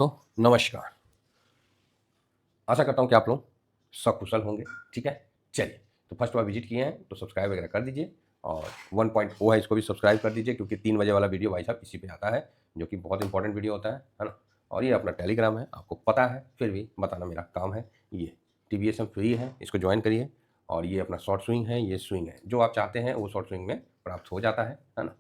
दोस्तों, नमस्कार। आशा करता हूँ कि आप लोग सकुशल होंगे। ठीक है, चलिए। तो फर्स्ट बार विजिट किए हैं तो सब्सक्राइब वगैरह कर दीजिए, और 1.0 है इसको भी सब्सक्राइब कर दीजिए, क्योंकि 3 बजे वाला वीडियो भाई साहब इसी पे आता है, जो कि बहुत इंपॉर्टेंट वीडियो होता है ना। और ये अपना टेलीग्राम है, आपको पता है, फिर भी बताना मेरा काम है। ये TVSM फ्री है, इसको ज्वाइन करिए। और ये अपना शॉर्ट स्विंग है, ये स्विंग है, जो आप चाहते हैं वो शॉर्ट स्विंग में प्राप्त हो जाता है ना।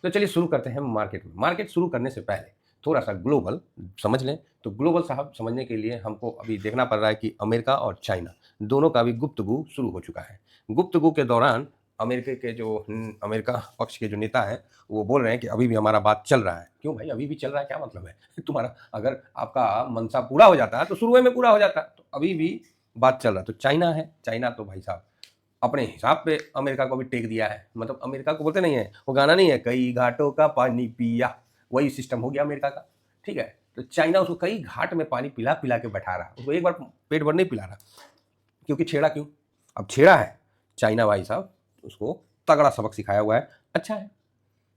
तो चलिए शुरू करते हैं मार्केट में। मार्केट शुरू करने से पहले थोड़ा सा ग्लोबल समझ लें। तो ग्लोबल साहब समझने के लिए हमको अभी देखना पड़ रहा है कि अमेरिका और चाइना दोनों का भी गुप्तगू शुरू हो चुका है। गुप्तगू के दौरान अमेरिका के जो अमेरिका पक्ष के जो नेता हैं वो बोल रहे हैं कि अभी भी हमारा बात चल रहा है। क्यों भाई, अभी भी चल रहा है, क्या मतलब है? तुम्हारा अगर आपका मनसा पूरा हो जाता है तो शुरू में पूरा हो जाता है, तो अभी भी बात चल रहा है। तो चाइना है, चाइना तो भाई साहब अपने हिसाब पे अमेरिका को भी टेक दिया है। मतलब अमेरिका को बोलते नहीं है, वो गाना नहीं है, कई घाटों का पानी पिया, वही सिस्टम हो गया अमेरिका का। ठीक है, तो चाइना उसको कई घाट में पानी पिला पिला के बैठा रहा, उसको एक बार पेट भर नहीं पिला रहा। क्योंकि छेड़ा क्यों? अब छेड़ा है चाइना भाई साहब, उसको तगड़ा सबक सिखाया हुआ है। अच्छा है,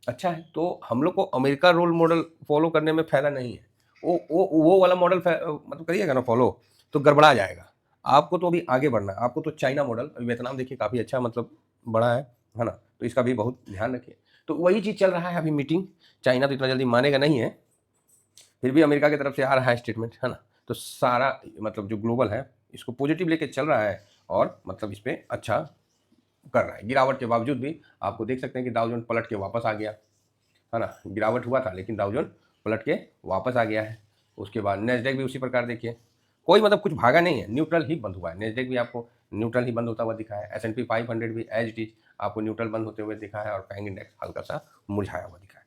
अच्छा है। तो हम लोग को अमेरिका रोल मॉडल फॉलो करने में फायदा नहीं है। वो वाला मॉडल मतलब करिएगा ना फॉलो, तो गड़बड़ा जाएगा। आपको तो अभी आगे बढ़ना है, आपको तो चाइना मॉडल, अभी वियतनाम देखिए काफ़ी अच्छा मतलब बड़ा है ना। तो इसका भी बहुत ध्यान रखिए। तो वही चीज़ चल रहा है अभी मीटिंग। चाइना तो इतना जल्दी मानेगा नहीं है, फिर भी अमेरिका की तरफ से आ रहा है स्टेटमेंट, है ना। तो सारा मतलब जो ग्लोबल है इसको पॉजिटिव लेके चल रहा है, और मतलब इस पर अच्छा कर रहा है। गिरावट के बावजूद भी आपको देख सकते हैं कि डाउ जोन्स पलट के वापस आ गया, है ना। गिरावट हुआ था लेकिन डाउ जोन्स पलट के वापस आ गया है। उसके बाद नेस्डेक भी उसी प्रकार देखिए, कोई मतलब कुछ भागा नहीं है, न्यूट्रल ही बंद हुआ है। नेस्डेक भी आपको न्यूट्रल ही बंद होता हुआ दिखा है। S&P 500 भी एज इट इज आपको न्यूट्रल बंद होते हुए दिखा है, और फैंग इंडेक्स हल्का सा मुरझाया हुआ दिखा है।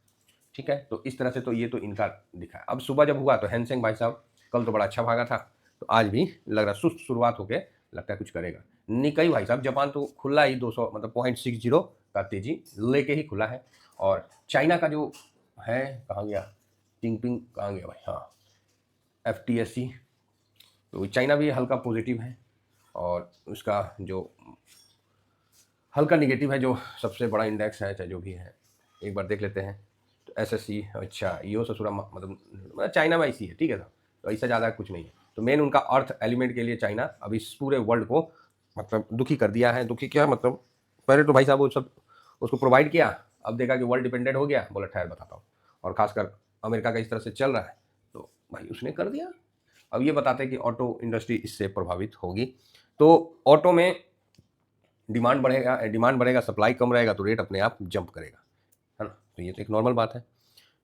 ठीक है, तो इस तरह से तो ये तो इनका दिखा है। अब सुबह जब हुआ तो हैंसेंग भाई साहब कल तो बड़ा अच्छा भागा था, तो आज भी लग रहा सुस्त शुरुआत होके लगता है कुछ करेगा। निकाई भाई साहब जापान तो खुला ही 200 मतलब 0.60 का तेजी लेके ही खुला है। और चाइना का जो है, कहाँ गया चिंगपिंग, कहाँ गया भाई, हाँ FTSE, तो चाइना भी हल्का पॉजिटिव है। और उसका जो हल्का निगेटिव है, जो सबसे बड़ा इंडेक्स है चाहे जो भी है, एक बार देख लेते हैं। तो SSE, अच्छा यो ससुरा मतलब चाइना में ऐसी है, ठीक है ना। तो ऐसा ज़्यादा कुछ नहीं है। तो मेन उनका अर्थ एलिमेंट के लिए चाइना अभी इस पूरे वर्ल्ड को मतलब दुखी कर दिया है। दुखी क्या मतलब, पहले तो भाई साहब वो सब उसको प्रोवाइड किया, अब देखा कि वर्ल्ड डिपेंडेंट हो गया, बोला ठहर बताता हूँ। और खासकर अमेरिका का इस तरह से चल रहा है, तो भाई उसने कर दिया। अब ये बताते हैं कि ऑटो इंडस्ट्री इससे प्रभावित होगी। तो ऑटो में डिमांड बढ़ेगा, सप्लाई कम रहेगा, तो रेट अपने आप जंप करेगा, है ना। तो ये तो एक नॉर्मल बात है।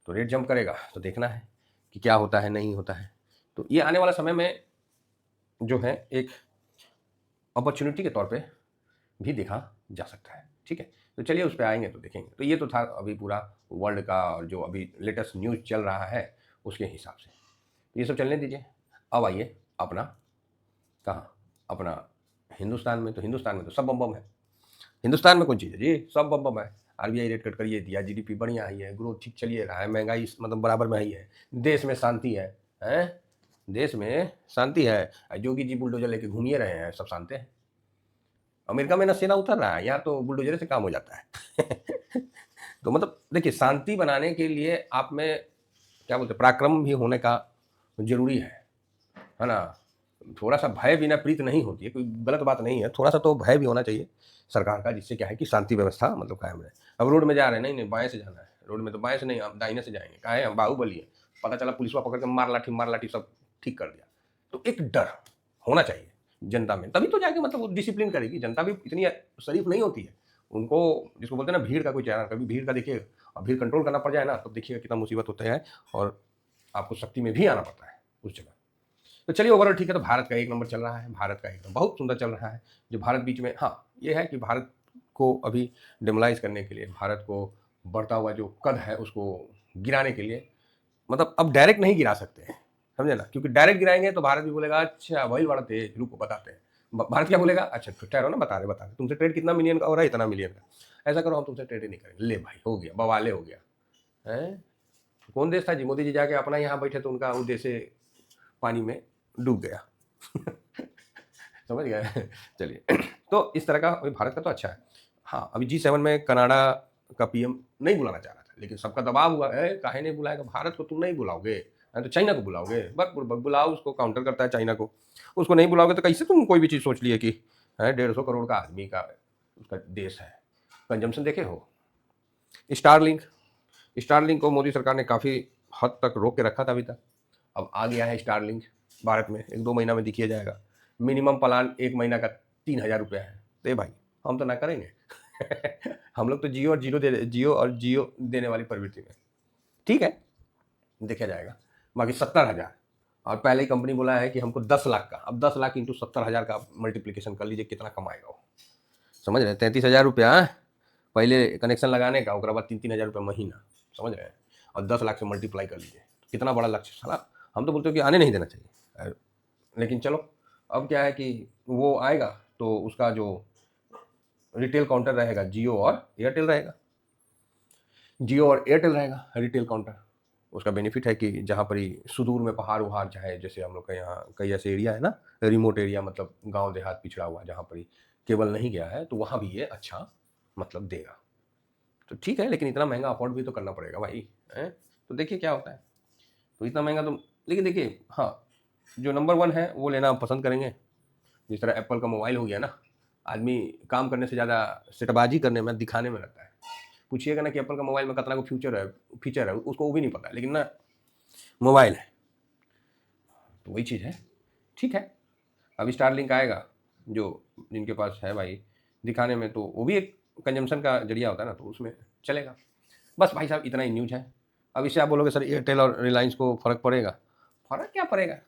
तो रेट जंप करेगा तो देखना है कि क्या होता है, नहीं होता है। तो ये आने वाला समय में जो है एक अपॉर्चुनिटी के तौर पे भी देखा जा सकता है। ठीक है, तो चलिए उस पर आएंगे तो देखेंगे। तो ये तो था अभी पूरा वर्ल्ड का, और जो अभी लेटेस्ट न्यूज़ चल रहा है उसके हिसाब से ये सब चलने दीजिए। अब आइए अपना, कहाँ अपना हिंदुस्तान में। तो हिंदुस्तान में तो सब बम बम है। हिंदुस्तान में कौन चीज़ है जी, सब बम बम है। RBI रेट कट करिए दिया, GDP बढ़िया ही है, ग्रोथ ठीक चलिए रहा है, महंगाई मतलब बराबर में ही है, देश में शांति है, हैं देश में शांति है। योगी जी बुलडोजर लेके घूमिए रहे हैं, सब शांति है। अमेरिका में ना सेना उतर रहा है, यहाँ तो बुलडोजर से काम हो जाता है। तो मतलब देखिए, शांति बनाने के लिए आप में क्या बोलते पराक्रम भी होने का जरूरी है ना। थोड़ा सा भय बिना प्रीत नहीं होती है, कोई गलत बात नहीं है, थोड़ा सा तो भय भी होना चाहिए सरकार का, जिससे क्या है कि शांति व्यवस्था मतलब कायम रहे। अब रोड में जा रहे हैं, नहीं नहीं बाएं से जाना है, रोड में तो बाएं से नहीं, हम दाहिने से जाएंगे, कहा है हम बाहुबली है, पता चला पुलिस पकड़ के मार लाठी सब ठीक कर दिया। तो एक डर होना चाहिए जनता में, तभी तो जाके मतलब वो डिसिप्लिन करेगी। जनता भी इतनी शरीफ नहीं होती है, उनको जिसको बोलते हैं ना भीड़ का कोई चेहरा, कभी भीड़ का देखिए, और भीड़ कंट्रोल करना पड़ जाए ना, तब देखिएगा कितना मुसीबत होता है, और आपको शक्ति में भी आना पड़ता है उस जगह। तो चलिए ओवरऑल ठीक है। तो भारत का एक नंबर चल रहा है, भारत का एकदम बहुत सुंदर चल रहा है। जो भारत बीच में, हाँ ये है कि भारत को अभी डेमोलाइज करने के लिए, भारत को बढ़ता हुआ जो कद है उसको गिराने के लिए, मतलब अब डायरेक्ट नहीं गिरा सकते हैं, समझे ना। क्योंकि डायरेक्ट गिराएंगे तो भारत भी बोलेगा अच्छा वही बड़ा तेज, रुको बताते हैं। भारत क्या बोलेगा, अच्छा ठहरो ना, बता रहे तुमसे ट्रेड कितना मिलियन का हो रहा है, इतना मिलियन का, ऐसा करो हम तुमसे ट्रेड ही नहीं करेंगे। ले भाई हो गया, बवाले हो गया है। कौन देश था जी, मोदी जी जाके अपना यहाँ बैठे तो उनका वो देश पानी में डूब गया। समझ गए। चलिए, तो इस तरह का अभी भारत का तो अच्छा है। हाँ अभी G7 में कनाडा का PM नहीं बुलाना चाह रहा था, लेकिन सबका दबाव हुआ है, काहे नहीं बुलाएगा भारत को, तुम नहीं बुलाओगे, तो चाइना को बुलाओगे, बुलाओ, उसको काउंटर करता है चाइना को। उसको नहीं बुलाओगे तो कैसे तुम कोई भी चीज़ सोच लिए कि 150 करोड़ का आदमी का उसका देश है, कंजम्पशन देखे हो। स्टारलिंक, स्टारलिंक को मोदी सरकार ने काफ़ी हद तक रोक के रखा था अभी तक, अब आ गया है स्टारलिंक भारत में, 1-2 महीना में दिखिए जाएगा। मिनिमम प्लान 1 महीना का 3,000 रुपया है। तो भाई हम तो ना करेंगे हम लोग तो जियो और जियो देने वाली प्रवृत्ति में, ठीक है, देखा जाएगा। बाकी 70,000, और पहले ही कंपनी बोला है कि हमको 10 लाख का, अब 10 लाख इंटू 70,000 का मल्टीप्लिकेशन कर लीजिए, कितना कमाएगा वो, समझ रहे हैं। 33,000 रुपया पहले कनेक्शन लगाने का, उसके बाद 3-3 हज़ार रुपया महीना, समझ रहे हैं, और 10 लाख से मल्टीप्लाई कर लीजिए, कितना बड़ा लक्ष्य। साला हम तो बोलते हो कि आने नहीं देना चाहिए, लेकिन चलो अब क्या है कि वो आएगा तो उसका जो रिटेल काउंटर रहेगा जियो और एयरटेल रहेगा, जियो और एयरटेल रहेगा रिटेल काउंटर। उसका बेनिफिट है कि जहाँ पर ही सुदूर में पहाड़ वहाड़ चाहे, जैसे हम लोग के यहाँ कई ऐसे एरिया है ना, रिमोट एरिया, मतलब गांव देहात पिछड़ा हुआ, जहाँ पर ही केबल नहीं गया है, तो वहाँ भी ये अच्छा मतलब देगा। तो ठीक है, लेकिन इतना महंगा अफोर्ड भी तो करना पड़ेगा भाई, है। तो देखिए क्या होता है। तो इतना महंगा तो, लेकिन देखिए हाँ, जो नंबर 1 है वो लेना पसंद करेंगे। जिस तरह एप्पल का मोबाइल हो गया ना, आदमी काम करने से ज़्यादा सेटबाजी करने में, दिखाने में लगता है। पूछिएगा ना कि एप्पल का मोबाइल में कितना को फीचर है, उसको वो भी नहीं पता, लेकिन ना मोबाइल है, तो वही चीज़ है। ठीक है, अब स्टारलिंक आएगा, जो जिनके पास है भाई, दिखाने में तो वो भी एक कंजम्पशन का जरिया होता है ना, तो उसमें चलेगा। बस भाई साहब इतना ही न्यूज़ है। अब इससे आप बोलोगे सर एयरटेल और रिलायंस को फ़र्क पड़ेगा, फ़र्क क्या पड़ेगा,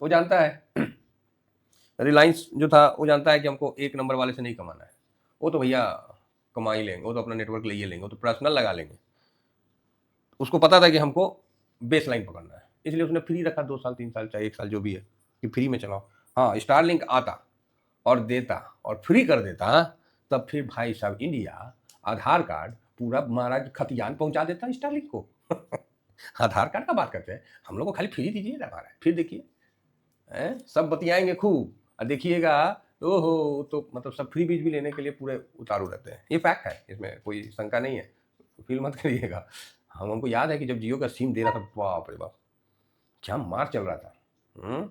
वो जानता है रिलायंस जो था वो जानता है कि हमको 1 नंबर वाले से नहीं कमाना है, वो तो भैया कमा ही लेंगे, वो तो अपना नेटवर्क ले ही लेंगे, वो तो पर्सनल लगा लेंगे। उसको पता था कि हमको बेस लाइन पकड़ना है, इसलिए उसने फ्री रखा 2 साल 3 साल चाहे 1 साल जो भी है, कि फ्री में चलाओ। हाँ, स्टारलिंक आता और देता और फ्री कर देता, तब फिर भाई साहब इंडिया आधार कार्ड पूरा महाराज खतियान पहुंचा देता स्टारलिंक को आधार कार्ड का बात करते हैं हम लोग को, खाली फ्री दीजिए ना महाराज, फिर देखिए सब बतियाएंगे खूब, और देखिएगा ओहो, तो मतलब सब फ्री बीज भी लेने के लिए पूरे उतारू रहते हैं। ये फैक्ट है, इसमें कोई शंका नहीं है, फील मत करिएगा। हमको याद है कि जब जियो का सिम दे रहा था, बाप रे बाप क्या मार चल रहा था।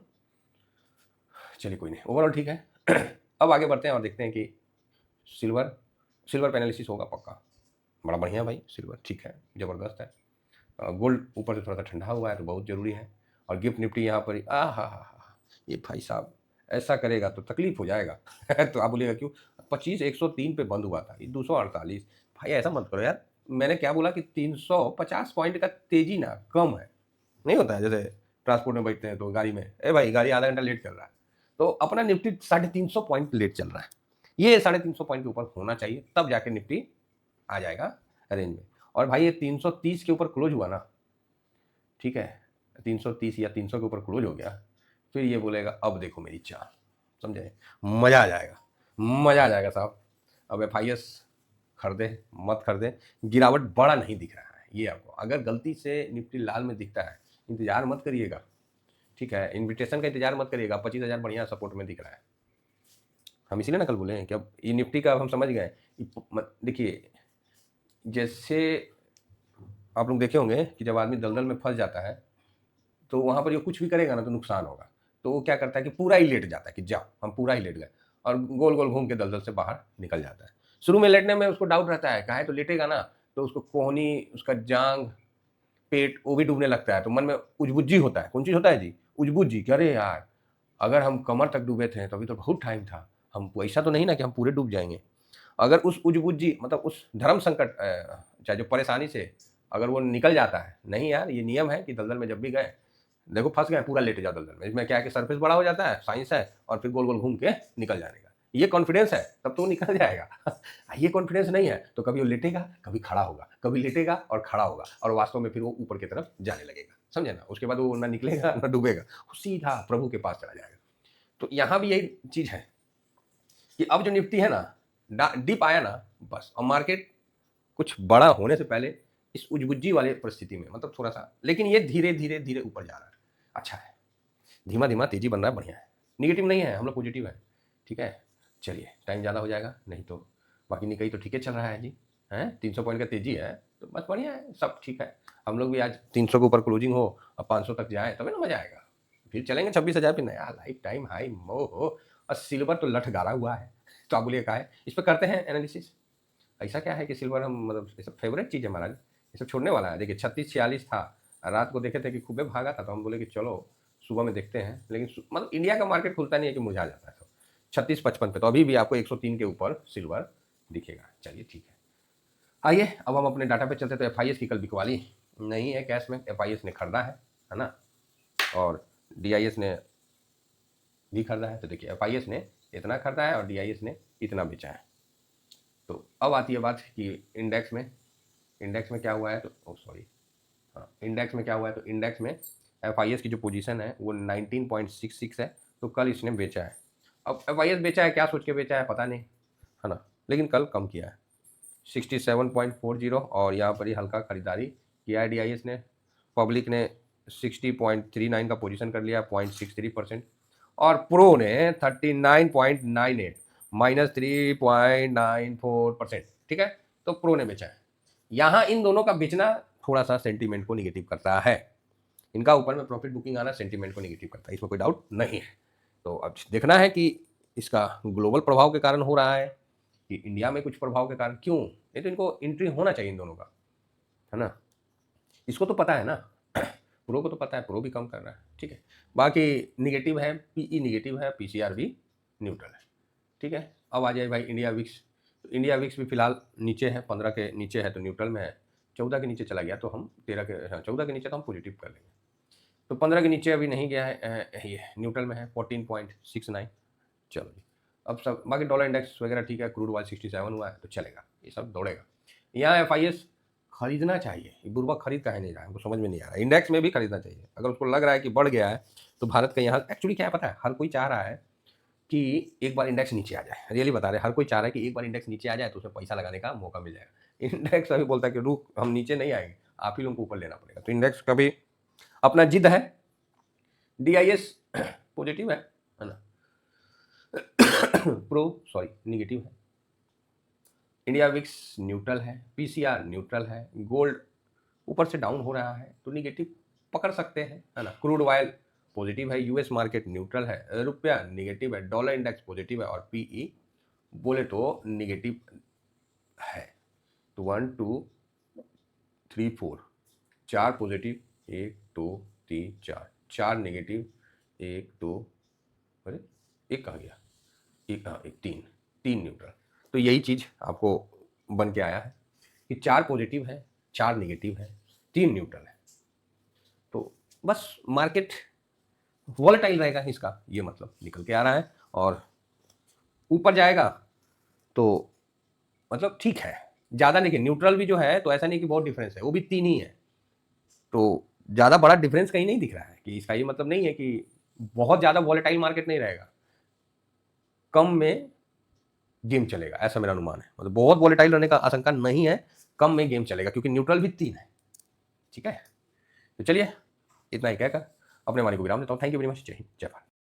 चलिए कोई नहीं, ओवरऑल ठीक है अब आगे बढ़ते हैं और देखते हैं कि सिल्वर सिल्वर पैनलिसिस होगा पक्का, बड़ा बढ़िया भाई, सिल्वर ठीक है, ज़बरदस्त है। गोल्ड ऊपर से थोड़ा सा ठंडा हुआ है तो बहुत ज़रूरी है। और गिफ्ट निफ्टी यहाँ पर हा, ये भाई साहब ऐसा करेगा तो तकलीफ हो जाएगा तो आप बोलिएगा क्यों, 25 103 पे बंद हुआ था, ये 248। भाई ऐसा मत करो यार, मैंने क्या बोला कि 350 पॉइंट का तेजी ना कम है, नहीं होता है। जैसे ट्रांसपोर्ट में बैठते हैं तो गाड़ी में, भाई गाड़ी आधा घंटा लेट चल रहा है, तो अपना निफ्टी 350 पॉइंट लेट चल रहा है, ये 350 पॉइंट के ऊपर होना चाहिए, तब जाके निफ्टी आ जाएगा रेंज में। और भाई ये 330 के ऊपर क्लोज हुआ ना, ठीक है, 330 या 300 के ऊपर क्लोज हो गया, फिर ये बोलेगा अब देखो मेरी चाल, समझे, मज़ा आ जाएगा, मज़ा आ जाएगा साहब। अब FIS खरीदे मत खरीदे, गिरावट बड़ा नहीं दिख रहा है ये आपको, अगर गलती से निफ्टी लाल में दिखता है इंतजार मत करिएगा, ठीक है, इन्विटेशन का इंतजार मत करिएगा। 25,000 बढ़िया सपोर्ट में दिख रहा है, हम इसीलिए ना कल बोले हैं कि अब ये निफ्टी का हम समझ गए। देखिए जैसे आप लोग देखे होंगे कि जब आदमी दलदल में फंस जाता है तो वहाँ पर ये कुछ भी करेगा ना तो नुकसान होगा, तो वो क्या करता है कि पूरा ही लेट जाता है कि जाओ हम पूरा ही लेट गए, और गोल गोल घूम के दलदल से बाहर निकल जाता है। शुरू में लेटने में उसको डाउट रहता है, काहे तो लेटेगा ना, तो उसको कोहनी, उसका जांग, पेट वो भी डूबने लगता है, तो मन में उजबुज्जी होता है। कौन चीज़ होता है जी, उजबुज्जी, कि अरे यार अगर हम कमर तक डूबे थे तो अभी तो बहुत टाइम था, हम ऐसा तो नहीं ना कि हम पूरे डूब जाएंगे। अगर उस उजबुज्जी मतलब उस धर्म संकट चाहे जो परेशानी से अगर वो निकल जाता है, नहीं यार ये नियम है कि दलदल में जब भी गए, देखो फंस गए पूरा लेट जाओ दलदल में, इसमें क्या है कि सरफेस बड़ा हो जाता है, साइंस है, और फिर गोल गोल घूम के निकल जाने का, ये कॉन्फिडेंस है तब तो वो निकल जाएगा ये कॉन्फिडेंस नहीं है तो कभी वो लेटेगा कभी खड़ा होगा, कभी लेटेगा और खड़ा होगा, और वास्तव में फिर वो ऊपर की तरफ जाने लगेगा, समझे ना, उसके बाद वो ना निकलेगा ना डूबेगा, वो सीधा प्रभु के पास चला जाएगा। तो यहाँ भी यही चीज़ है कि अब जो निफ्टी है ना, डिप आया ना, बस अब मार्केट कुछ बड़ा होने से पहले इस उजबुज्जी वाले परिस्थिति में, मतलब थोड़ा सा, लेकिन ये धीरे धीरे धीरे ऊपर जा रहा है, अच्छा है, धीमा धीमा तेजी बन रहा है, बढ़िया है, निगेटिव नहीं है, हम लोग पॉजिटिव है, ठीक है। चलिए टाइम ज़्यादा हो जाएगा नहीं तो, बाकी निकई तो ठीक है चल रहा है जी, हैं 300 पॉइंट का तेजी है तो बस बढ़िया है, सब ठीक है। हम लोग भी आज 300 के ऊपर क्लोजिंग हो और 500 तक जाए तभी ना मजा आएगा। फिर चलेंगे 26,000 पे नया लाइफ टाइम हाई मो हो। और सिल्वर तो लठ गाड़ा हुआ है, तो आप बोलिए क्या है, इस पर करते हैं एनालिसिस। ऐसा क्या है कि सिल्वर हम मतलब ये सब फेवरेट चीज़ है महाराज, ये सब छोड़ने वाला है। देखिए 36-46 था, रात को देखे थे कि खूबे भागा था तो हम बोले कि चलो सुबह में देखते हैं, लेकिन मतलब इंडिया का मार्केट खुलता नहीं है कि मुरझा जाता है। तो 36-55 पे तो अभी भी आपको 103 के ऊपर सिल्वर दिखेगा। चलिए ठीक है, आइए अब हम अपने डाटा पे चलते। तो एफ की कल बिकवाली नहीं है कैश में, एफ ने खरीदा है ना, और डी ने भी खरीदा है। तो देखिए एफ ने इतना खरीदा है और डी ने इतना बेचा है। तो अब आती है बात कि इंडेक्स में क्या हुआ है। तो सॉरी, हाँ इंडेक्स में क्या हुआ है, तो इंडेक्स में एफ की जो पोजीशन है वो 19.66 है। तो कल इसने बेचा है। अब एफ बेचा है, क्या सोच के बेचा है पता नहीं, है ना, लेकिन कल कम किया है 67.40, और यहाँ पर ही हल्का खरीदारी किया है डी ने। पब्लिक ने 60.39 का पोजीशन कर लिया, 0.63%, और प्रो ने 39.98 -3.94%। ठीक है, तो प्रो ने बेचा है। यहाँ इन दोनों का बेचना थोड़ा सा सेंटीमेंट को निगेटिव करता है, इनका ऊपर में प्रॉफिट बुकिंग आना सेंटीमेंट को निगेटिव करता है, इसमें कोई डाउट नहीं है। तो अब देखना है कि इसका ग्लोबल प्रभाव के कारण हो रहा है कि इंडिया में कुछ प्रभाव के कारण, क्यों, ये तो इनको एंट्री होना चाहिए इन दोनों का, है ना। इसको तो पता है ना, प्रो को तो पता है, प्रो भी कम कर रहा है, ठीक है। बाकी निगेटिव है, पीई निगेटिव है, पीसीआर भी न्यूट्रल है, ठीक है। अब आ जाए भाई इंडिया विक्स। तो इंडिया विक्स भी फिलहाल नीचे है, 15 के नीचे है तो न्यूट्रल में है। 14 के नीचे चला गया तो हम 14 के नीचे तो हम पॉजिटिव कर लेंगे। तो 15 के नीचे अभी नहीं गया है, ये न्यूट्रल में है 14.69। चलो जी, अब सब बाकी डॉलर इंडेक्स वगैरह ठीक है, क्रूड ऑयल 67 हुआ है तो चलेगा, ये सब दौड़ेगा। यहाँ एफ खरीदना चाहिए, ये बुरबा खरीद काहे नहीं रहा है, हमको समझ में नहीं आ रहा है। इंडेक्स में भी खरीदना चाहिए, अगर उसको लग रहा है कि बढ़ गया है तो भारत का यहाँ एक्चुअली क्या है पता है, हर कोई चाह रहा है कि एक बार इंडेक्स नीचे आ जाए, रियली बता रहे हैं, हर कोई चाह रहा है कि एक बार इंडेक्स नीचे आ जाए तो उसमें पैसा लगाने का मौका मिल जाएगा। इंडेक्स अभी बोलता है कि रुक, हम नीचे नहीं आएंगे, आप ही लोगों को ऊपर लेना पड़ेगा। तो इंडेक्स का भी अपना जिद है। डी पॉजिटिव है ना, प्रो सॉरी निगेटिव है, इंडिया विक्स न्यूट्रल है, पीसीआर न्यूट्रल है, गोल्ड ऊपर से डाउन हो रहा है तो निगेटिव पकड़ सकते हैं, है ना। क्रूड ऑयल पॉजिटिव है, यूएस मार्केट न्यूट्रल है, रुपया निगेटिव है, डॉलर इंडेक्स पॉजिटिव है, और पीई बोले तो निगेटिव है। तो 1 2 3 4 4 पॉजिटिव, 1 2 3 4, 4 निगेटिव, 1 2, अरे एक कहाँ गया, एक हाँ एक 3 न्यूट्रल। तो यही चीज़ आपको बन के आया है कि 4 पॉजिटिव है, 4 निगेटिव है, 3 न्यूट्रल है। तो बस मार्केट वॉलेटाइल रहेगा, इसका ये मतलब निकल के आ रहा है। और ऊपर जाएगा तो मतलब ठीक है, ज़्यादा नहीं, न्यूट्रल भी जो है तो ऐसा नहीं कि बहुत डिफरेंस है, वो भी 3 ही है। तो ज़्यादा बड़ा डिफरेंस कहीं नहीं दिख रहा है, कि इसका ये मतलब नहीं है कि बहुत ज़्यादा वॉलेटाइल मार्केट नहीं रहेगा, कम में गेम चलेगा, ऐसा मेरा अनुमान है। मतलब बहुत वॉलेटाइल रहने का आशंका नहीं है, कम में गेम चलेगा, क्योंकि न्यूट्रल भी 3 है, ठीक है। तो चलिए इतना ही कहकर अपने वाणी को विराम देता हूँ। थैंक यू वेरी मच, जय हिंद, जय भारत।